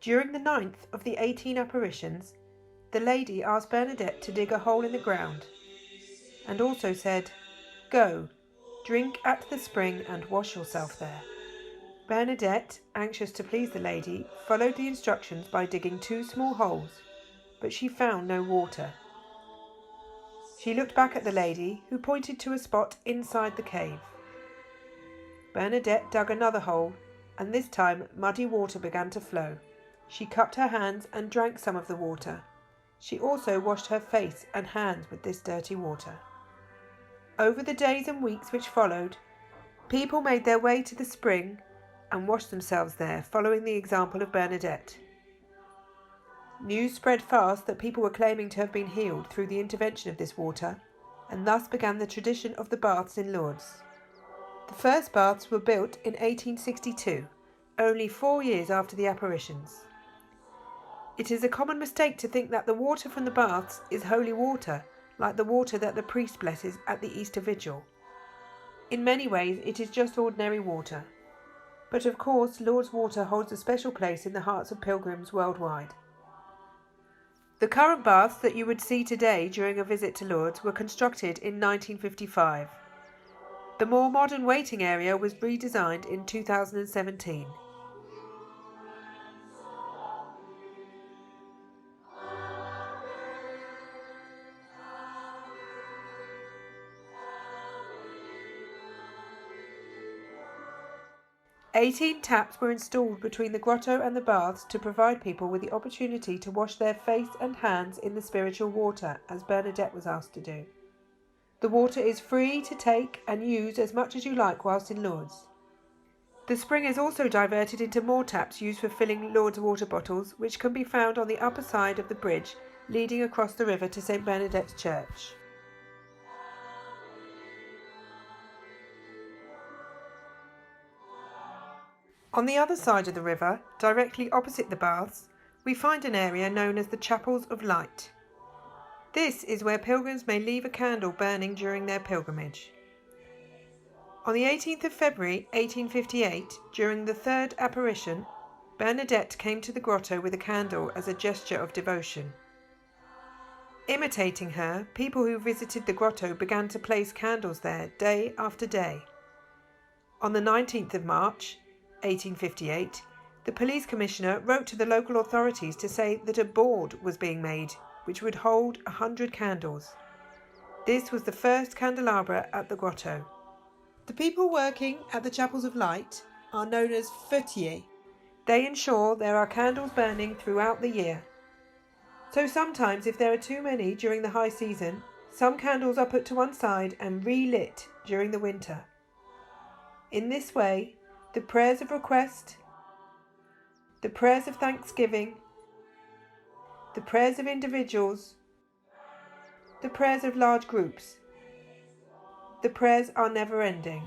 During the 9th of the 18 apparitions, the lady asked Bernadette to dig a hole in the ground, and also said, "Go, drink at the spring and wash yourself there." Bernadette, anxious to please the lady, followed the instructions by digging 2 small holes, but she found no water. She looked back at the lady, who pointed to a spot inside the cave. Bernadette dug another hole, and this time muddy water began to flow. She cupped her hands and drank some of the water. She also washed her face and hands with this dirty water. Over the days and weeks which followed, people made their way to the spring and washed themselves there, following the example of Bernadette. News spread fast that people were claiming to have been healed through the intervention of this water, and thus began the tradition of the baths in Lourdes. The first baths were built in 1862, only 4 years after the apparitions. It is a common mistake to think that the water from the baths is holy water, like the water that the priest blesses at the Easter Vigil. In many ways, it is just ordinary water. But of course, Lourdes water holds a special place in the hearts of pilgrims worldwide. The current baths that you would see today during a visit to Lourdes were constructed in 1955. The more modern waiting area was redesigned in 2017. "18 taps were installed between the grotto and the baths to provide people with the opportunity to wash their face and hands in the spiritual water, as Bernadette was asked to do. The water is free to take and use as much as you like whilst in Lourdes. The spring is also diverted into more taps used for filling Lourdes water bottles, which can be found on the upper side of the bridge leading across the river to St. Bernadette's Church. On the other side of the river, directly opposite the baths, we find an area known as the Chapels of Light. This is where pilgrims may leave a candle burning during their pilgrimage. On the 18th of February 1858, during the 3rd apparition, Bernadette came to the grotto with a candle as a gesture of devotion. Imitating her, people who visited the grotto began to place candles there day after day. On the 19th of March, 1858, the police commissioner wrote to the local authorities to say that a board was being made which would hold 100 candles. This was the first candelabra at the grotto. The people working at the Chapels of Light are known as fêtiers. They ensure there are candles burning throughout the year. So sometimes, if there are too many during the high season, some candles are put to one side and relit during the winter. In this way, the prayers of request, the prayers of thanksgiving, the prayers of individuals, the prayers of large groups, the prayers are never ending.